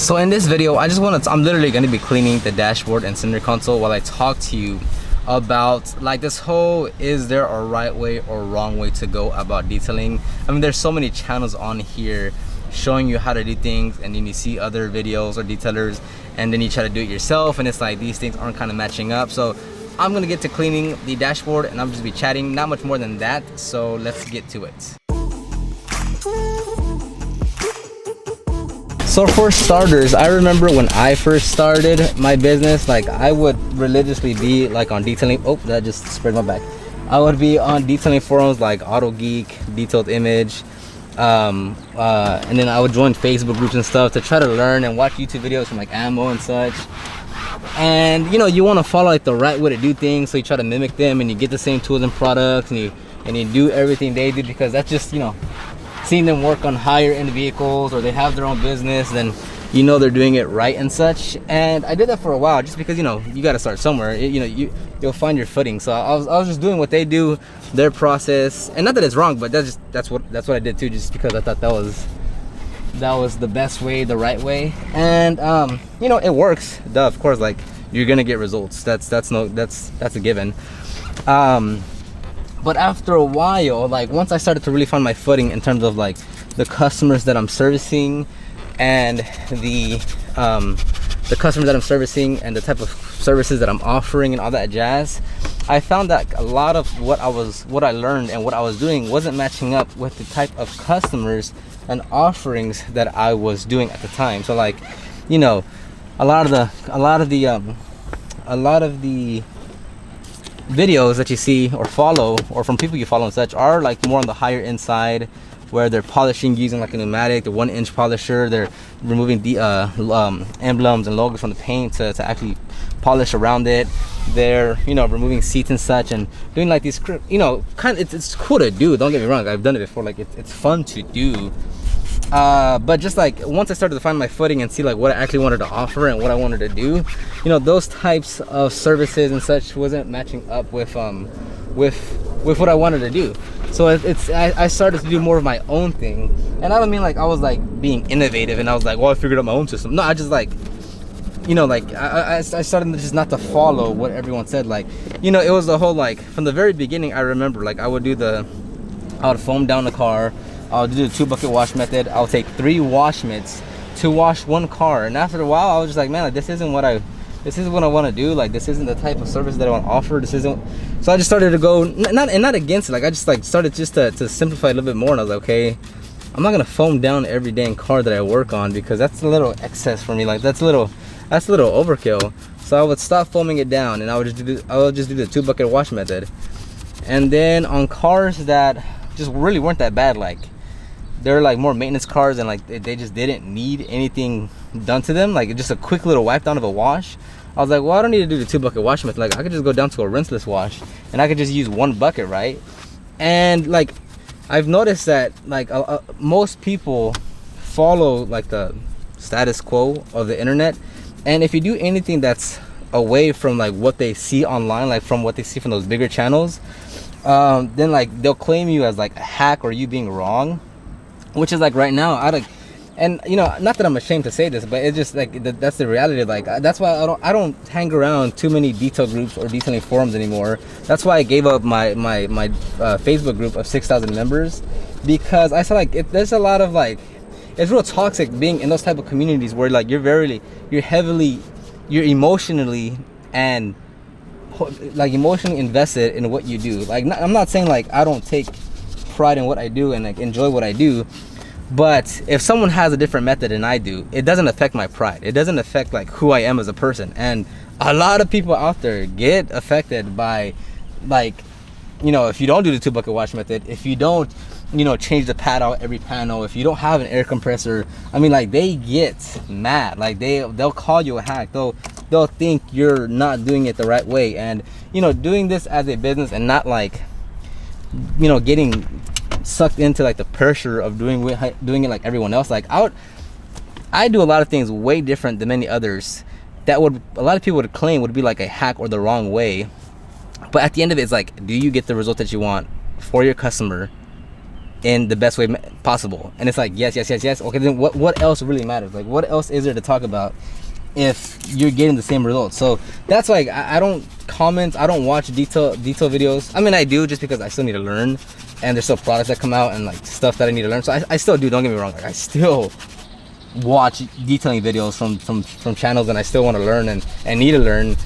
So in this video, I'm literally going to be cleaning the dashboard and center console while I talk to you about like this whole, is there a right way or wrong way to go about detailing? I mean, there's so many channels on here showing you how to do things, and then you see other videos or detailers and then you try to do it yourself, and it's like these things aren't kind of matching up. So I'm gonna get to cleaning the dashboard and I'm just be chatting, not much more than that. So let's get to it. So for starters, I remember when I first started my business, like I would religiously be like on detailing. Oh, that just spread my back. I would be on detailing forums like Auto Geek, Detailed Image, and then I would join Facebook groups and stuff to try to learn and watch YouTube videos from like Ammo and such. And you know, you want to follow like the right way to do things, so you try to mimic them and you get the same tools and products, and you do everything they do, because that's just, you know, seeing them work on higher end vehicles or they have their own business, then you know they're doing it right and such. And I did that for a while just because, you know, you got to start somewhere. You'll find your footing. So I was just doing what they do, their process, and not that it's wrong, but that's what I did too, just because I thought that was the best way, the right way. And you know, it works. Duh, of course, like you're gonna get results. That's a given. But after a while, like once I started to really find my footing in terms of like the customers that I'm servicing and the customers that I'm servicing and the type of services that I'm offering and all that jazz, I found that a lot of what I learned and what I was doing wasn't matching up with the type of customers and offerings that I was doing at the time. So like, you know, a lot of the videos that you see or follow, or from people you follow and such, are like more on the higher end side, where they're polishing using like a pneumatic, the 1-inch polisher. They're removing the emblems and logos from the paint to actually polish around it. They're, you know, removing seats and such, and doing like these, you know, it's cool to do, don't get me wrong, I've done it before, like it's fun to do. But just like once I started to find my footing and see like what I actually wanted to offer and what I wanted to do, you know, those types of services and such wasn't matching up with what I wanted to do. So I started to do more of my own thing. And I don't mean like I was like being innovative and I was like, well, I figured out my own system. No, I just like, you know, like I started just not to follow what everyone said. Like, you know, it was the whole, like from the very beginning, I remember like I would foam down the car. I'll do the 2-bucket wash method. I'll take 3 wash mitts to wash 1 car. And after a while, I was just like, man, like, this isn't what I want to do. Like, this isn't the type of service that I want to offer. So I just started to go, not against it. Like, I just like started just to simplify a little bit more. And I was like, okay, I'm not gonna foam down every dang car that I work on, because that's a little excess for me. Like, that's a little overkill. So I would stop foaming it down, and I would just do the 2-bucket wash method. And then on cars that just really weren't that bad, like they're like more maintenance cars, and like they just didn't need anything done to them, like just a quick little wipe down of a wash, I was like, well, I don't need to do the 2-bucket wash method. Like I could just go down to a rinseless wash and I could just use 1 bucket, right? And like I've noticed that like most people follow like the status quo of the internet, and if you do anything that's away from like what they see online, like from what they see from those bigger channels, then like they'll claim you as like a hack or you being wrong, which is like right now and you know, not that I'm ashamed to say this, but it's just like that's the reality. Like that's why I don't hang around too many detail groups or detailing forums anymore. That's why I gave up my Facebook group of 6,000 members, because I saw like there's a lot of like, it's real toxic being in those type of communities where like you're emotionally and like emotionally invested in what you do. Like I'm not saying like I don't take pride in what I do and like enjoy what I do, but if someone has a different method than I do, it doesn't affect my pride. It doesn't affect like who I am as a person. And a lot of people out there get affected by, like, you know, if you don't do the 2-bucket wash method, if you don't, you know, change the pad out every panel, if you don't have an air compressor, I mean, like they get mad. Like they'll call you a hack. They'll think you're not doing it the right way. And you know, doing this as a business and not like, you know, getting sucked into like the pressure of doing it like everyone else. Like I do a lot of things way different than many others that a lot of people would claim would be like a hack or the wrong way. But at the end of it, it's like, do you get the result that you want for your customer in the best way possible. And it's like, yes, yes, yes, yes. Okay, then what else really matters? Like, what else is there to talk about if you're getting the same results? So that's why I don't comment, I don't watch detail videos. I mean, I do, just because I still need to learn, and there's still products that come out and like stuff that I need to learn. So I still do, don't get me wrong, like I still watch detailing videos from channels, and I still want to learn and need to learn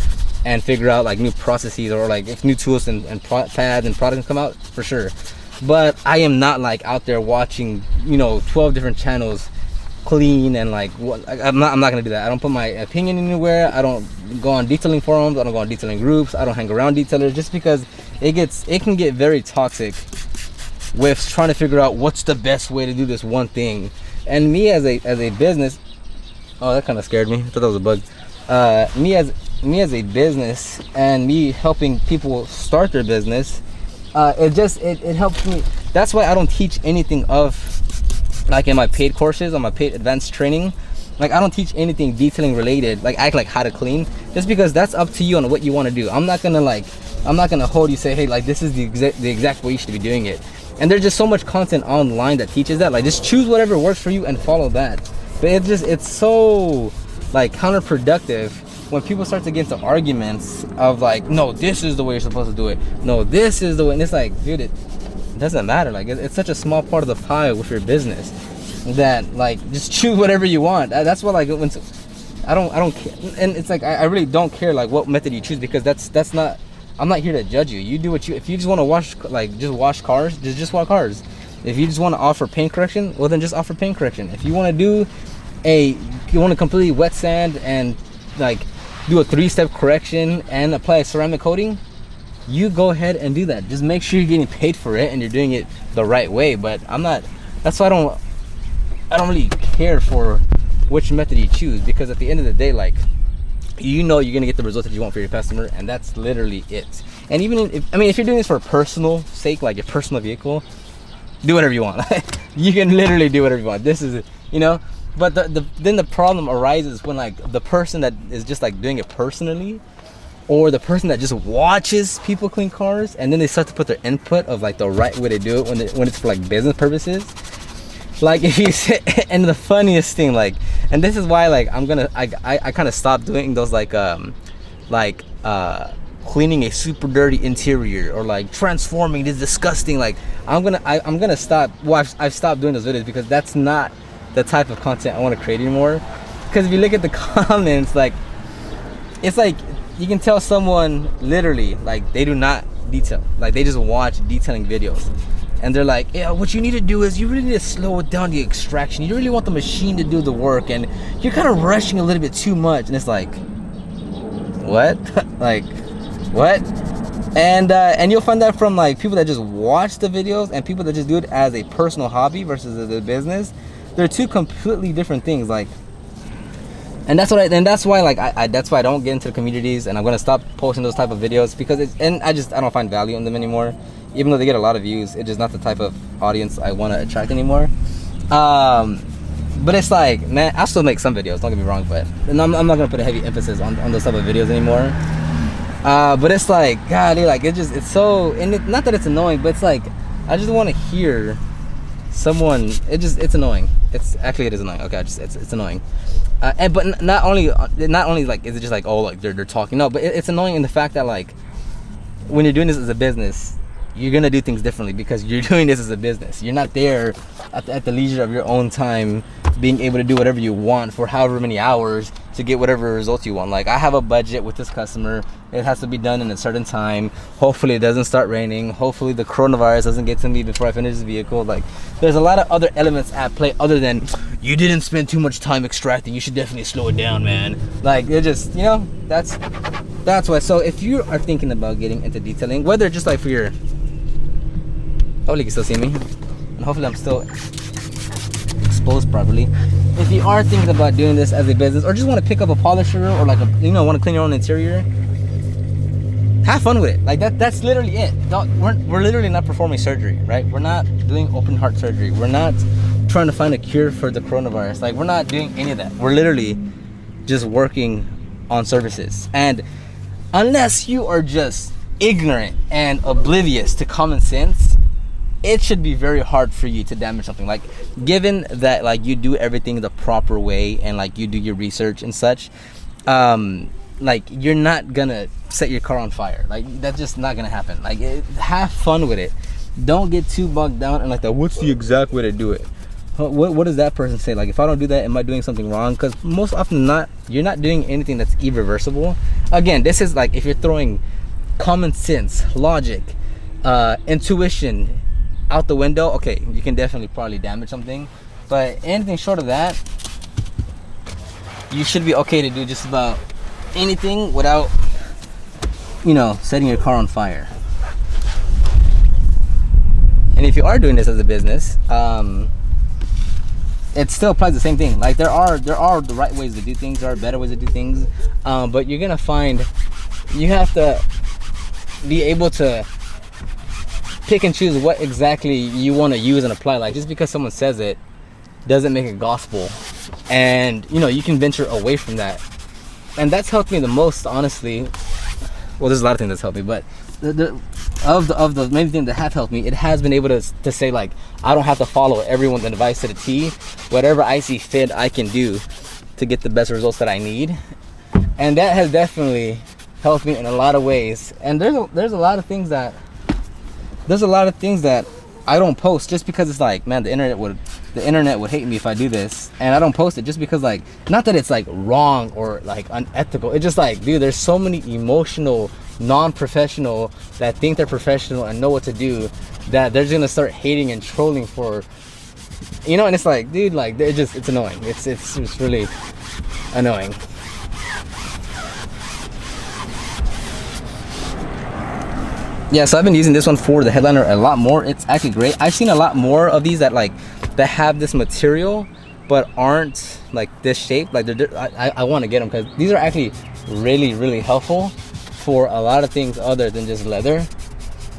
and figure out like new processes, or like if new tools and pads and products come out, for sure. But I am not like out there watching, you know, 12 different channels clean and like what. I'm not gonna do that. I don't put my opinion anywhere. I don't go on detailing forums. I don't go on detailing groups. I don't hang around detailers, just because it can get very toxic with trying to figure out what's the best way to do this one thing. And me as a business, oh, that kind of scared me. I thought that was a bug. Me as a business, and me helping people start their business, it helps me. That's why I don't teach anything of, like in my paid courses, on my paid advanced training, like I don't teach anything detailing related, like how to clean, just because that's up to you on what you want to do. I'm not gonna hold you, say, hey, like this is the exact way you should be doing it. And there's just so much content online that teaches that. Like, just choose whatever works for you and follow that. But it's so like counterproductive when people start to get into arguments of like, no, this is the way you're supposed to do it, no, this is the way. And it's like, dude, it doesn't matter. Like, it's such a small part of the pie with your business that, like, just choose whatever you want. That's what, like, when I don't care. And it's like, I really don't care like what method you choose, because that's not, I'm not here to judge you. You do what you, if you just want to wash, like, just wash cars, just wash cars. If you just want to offer paint correction, well then just offer paint correction. If you want to you want to completely wet sand and like do a 3-step correction and apply a ceramic coating, you go ahead and do that. Just make sure you're getting paid for it and you're doing it the right way. But that's why I don't really care for which method you choose, because at the end of the day, like, you know, you're gonna get the result that you want for your customer, and that's literally it. And even if you're doing this for personal sake, like your personal vehicle, do whatever you want. You can literally do whatever you want. This is, you know. But then the problem arises when, like, the person that is just like doing it personally, or the person that just watches people clean cars, and then they start to put their input of like the right way to do it when it's for like business purposes. Like, if you say, and the funniest thing, like, and this is why, like, I kind of stopped doing those cleaning a super dirty interior, or like transforming this disgusting, like, I'm gonna stop. Well, I've stopped doing those videos, because that's not the type of content I want to create anymore. Because if you look at the comments, like, it's like you can tell someone literally, like, they do not detail, like, they just watch detailing videos. And they're like, yeah, what you need to do is you really need to slow it down, the extraction. You really want the machine to do the work, and you're kind of rushing a little bit too much. And it's like, what? Like, what? And you'll find that from like people that just watch the videos and people that just do it as a personal hobby versus as a business. They're two completely different things. Like, and that's why like that's why I don't get into the communities, and I'm gonna stop posting those type of videos, because I don't find value in them anymore. Even though they get a lot of views, it's just not the type of audience I want to attract anymore. But it's like, man, I'll still make some videos, don't get me wrong, but I'm not gonna put a heavy emphasis on those type of videos anymore. But it's like, God, like, it's so, and not that it's annoying, but it's like, I just want to hear someone. It's annoying. It is annoying. Okay, it's annoying. But not only like is it just like, oh, like they're talking. No, but it's annoying in the fact that, like, when you're doing this as a business, you're gonna do things differently, because you're doing this as a business. You're not there at the leisure of your own time, being able to do whatever you want for however many hours to get whatever results you want. Like, I have a budget with this customer. It has to be done in a certain time. Hopefully it doesn't start raining. Hopefully the coronavirus doesn't get to me before I finish the vehicle. Like, there's a lot of other elements at play other than, you didn't spend too much time extracting, you should definitely slow it down, man. Like, it just, you know, that's why. So if you are thinking about getting into detailing, whether just like for your, hopefully you can still see me, and hopefully I'm still exposed properly. If you are thinking about doing this as a business, or just want to pick up a polisher, or like want to clean your own interior, have fun with it. Like, that's literally it. We're literally not performing surgery, right? We're not doing open heart surgery. We're not trying to find a cure for the coronavirus. Like, we're not doing any of that. We're literally just working on services. And unless you are just ignorant and oblivious to common sense, it should be very hard for you to damage something. Like, given that like you do everything the proper way and like you do your research and such, like you're not gonna set your car on fire. Like, that's just not gonna happen. Like, have fun with it. Don't get too bogged down and like the what's the exact way to do it. What does that person say? Like, if I don't do that, am I doing something wrong? Because most often than not, you're not doing anything that's irreversible. Again, this is like if you're throwing common sense, logic, intuition out the window, okay, you can definitely probably damage something. But anything short of that, you should be okay to do just about anything without, you know, setting your car on fire. And if you are doing this as a business, it still applies the same thing. Like, there are the right ways to do things, there are better ways to do things, but you're gonna find you have to be able to pick and choose what exactly you want to use and apply. Like, just because someone says it doesn't make it gospel, and you know, you can venture away from that. And that's helped me the most, honestly. Well, there's a lot of things that's helped me, but of the main things that have helped me, it has been able to say, like, I don't have to follow everyone's advice to the T. Whatever I see fit, I can do to get the best results that I need. And that has definitely helped me in a lot of ways. And there's a lot of things that I don't post just because it's like, man, the internet would hate me if I do this, and I don't post it just because, like, not that it's like wrong or like unethical. It's just like, dude, there's so many emotional non-professional that think they're professional and know what to do, that they're just gonna start hating and trolling for, you know. And it's like, dude, like, it's annoying. It's really annoying. Yeah, so I've been using this one for the headliner a lot more. It's actually great. I've seen a lot more of these that have this material but aren't like this shape. Like, I want to get them because these are actually really, really helpful for a lot of things other than just leather.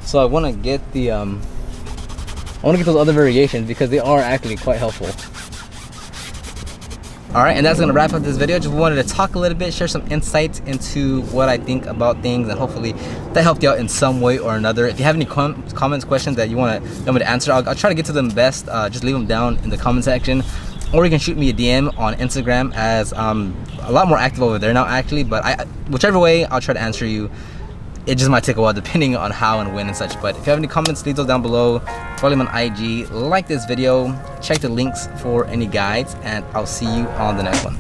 So I want to get those other variations because they are actually quite helpful. Alright, and that's going to wrap up this video. Just wanted to talk a little bit, share some insights into what I think about things, and hopefully that helped you out in some way or another. If you have any comments, questions that you want me to answer, I'll try to get to them best. Just leave them down in the comment section. Or you can shoot me a DM on Instagram, as I'm a lot more active over there now, actually. But whichever way, I'll try to answer you. It just might take a while depending on how and when and such. But if you have any comments, leave those down below. Follow me on IG, like this video, check the links for any guides, and I'll see you on the next one.